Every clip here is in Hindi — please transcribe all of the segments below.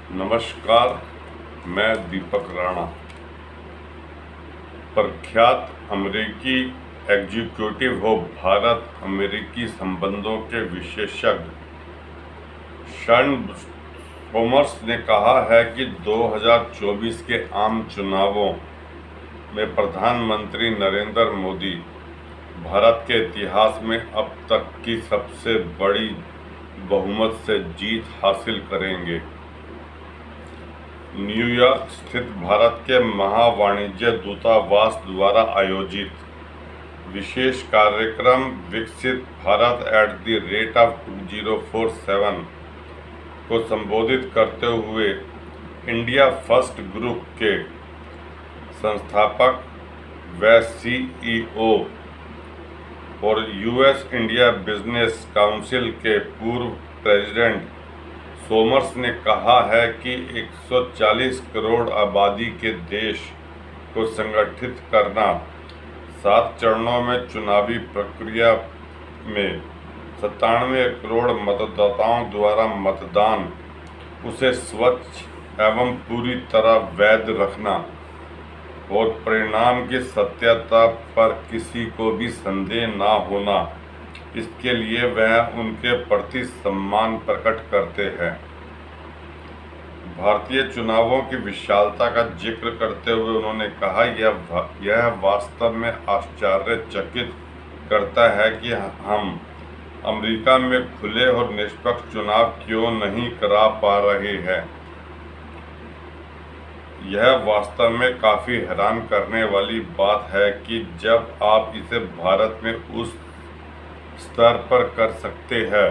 नमस्कार, मैं दीपक राणा। प्रख्यात अमेरिकी एग्जीक्यूटिव हो भारत अमेरिकी संबंधों के विशेषज्ञ शर्न सोमर्स ने कहा है कि 2024 के आम चुनावों में प्रधानमंत्री नरेंद्र मोदी भारत के इतिहास में अब तक की सबसे बड़ी बहुमत से जीत हासिल करेंगे। न्यूयॉर्क स्थित भारत के महावाणिज्य दूतावास द्वारा आयोजित विशेष कार्यक्रम विकसित भारत @2047 को संबोधित करते हुए इंडिया फर्स्ट ग्रुप के संस्थापक व CEO और US इंडिया बिजनेस काउंसिल के पूर्व प्रेसिडेंट सोमर्स ने कहा है कि 140 करोड़ आबादी के देश को संगठित करना, 7 चरणों में चुनावी प्रक्रिया में 97 करोड़ मतदाताओं द्वारा मतदान, उसे स्वच्छ एवं पूरी तरह वैध रखना और परिणाम की सत्यता पर किसी को भी संदेह न होना, इसके लिए वह उनके प्रति सम्मान प्रकट करते हैं। भारतीय चुनावों की विशालता का जिक्र करते हुए उन्होंने कहा, यह वास्तव में आश्चर्यचकित करता है कि हम अमेरिका में खुले और निष्पक्ष चुनाव क्यों नहीं करा पा रहे हैं। यह वास्तव में काफ़ी हैरान करने वाली बात है कि जब आप इसे भारत में उस स्तर पर कर सकते हैं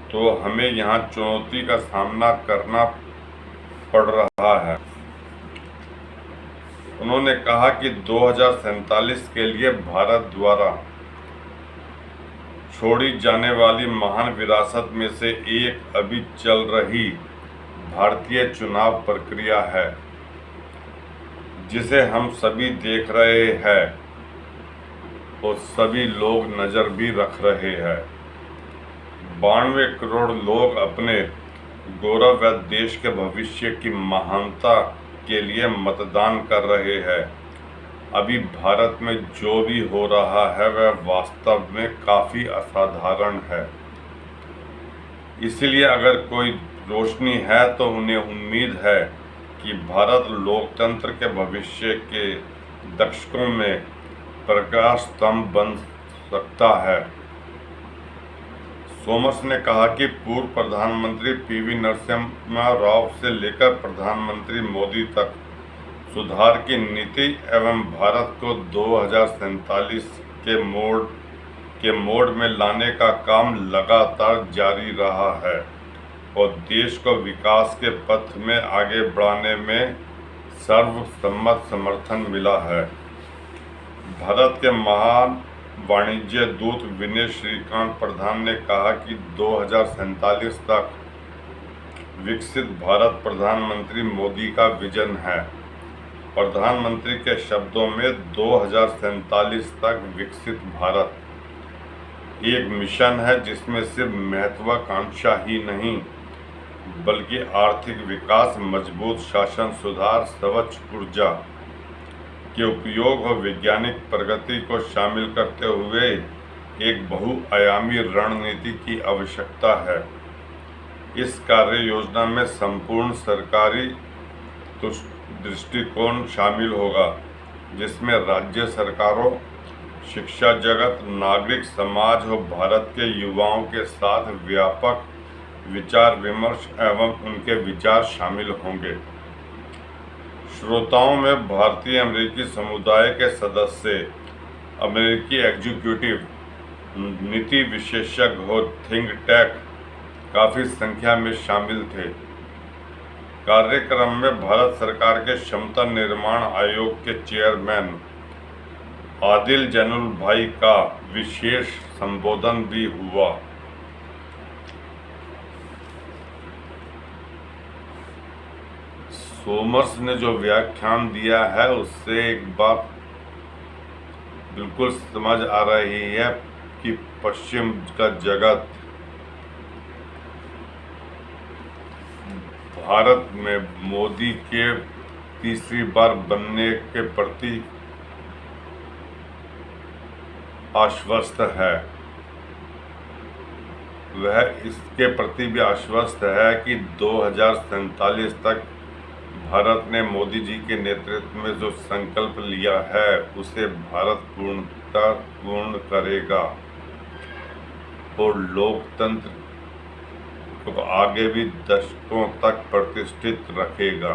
तो हमें यहाँ चुनौती का सामना करना पड़ रहा है। उन्होंने कहा कि 2047 के लिए भारत द्वारा छोड़ी जाने वाली महान विरासत में से एक अभी चल रही भारतीय चुनाव प्रक्रिया है, जिसे हम सभी देख रहे हैं और सभी लोग नज़र भी रख रहे हैं। 92 करोड़ लोग अपने गौरव व देश के भविष्य की महानता के लिए मतदान कर रहे हैं। अभी भारत में जो भी हो रहा है वह वास्तव में काफ़ी असाधारण है। इसलिए अगर कोई रोशनी है तो उन्हें उम्मीद है कि भारत लोकतंत्र के भविष्य के दशकों में प्रकाश स्तंभ बन सकता है। सोमर्स ने कहा कि पूर्व प्रधानमंत्री PV नरसिम्हा राव से लेकर प्रधानमंत्री मोदी तक सुधार की नीति एवं भारत को 2047 के मोड़ में लाने का काम लगातार जारी रहा है और देश को विकास के पथ में आगे बढ़ाने में सर्वसम्मत समर्थन मिला है। भारत के महान वाणिज्य दूत विनय श्रीकांत प्रधान ने कहा कि 2047 तक विकसित भारत प्रधानमंत्री मोदी का विजन है। प्रधानमंत्री के शब्दों में 2047 तक विकसित भारत एक मिशन है जिसमें सिर्फ महत्वाकांक्षा ही नहीं बल्कि आर्थिक विकास, मजबूत शासन सुधार, स्वच्छ ऊर्जा के उपयोग और वैज्ञानिक प्रगति को शामिल करते हुए एक बहुआयामी रणनीति की आवश्यकता है। इस कार्य योजना में संपूर्ण सरकारी दृष्टिकोण शामिल होगा, जिसमें राज्य सरकारों, शिक्षा जगत, नागरिक समाज और भारत के युवाओं के साथ व्यापक विचार विमर्श एवं उनके विचार शामिल होंगे। श्रोताओं में भारतीय अमेरिकी समुदाय के सदस्य, अमेरिकी एग्जीक्यूटिव, नीति विशेषज्ञ और थिंक टैंक काफ़ी संख्या में शामिल थे। कार्यक्रम में भारत सरकार के क्षमता निर्माण आयोग के चेयरमैन आदिल जैनुल भाई का विशेष संबोधन भी हुआ। सोमर्स ने जो व्याख्यान दिया है उससे एक बात बिल्कुल समझ आ रही है कि पश्चिम का जगत भारत में मोदी के तीसरी बार बनने के प्रति आश्वस्त है। वह इसके प्रति भी आश्वस्त है कि 2047 तक भारत ने मोदी जी के नेतृत्व में जो संकल्प लिया है उसे भारत पूर्ण करेगा और लोकतंत्र को आगे भी दशकों तक प्रतिष्ठित रखेगा।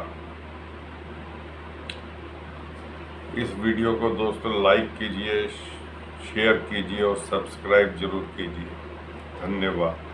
इस वीडियो को दोस्तों लाइक कीजिए, शेयर कीजिए और सब्सक्राइब जरूर कीजिए। धन्यवाद।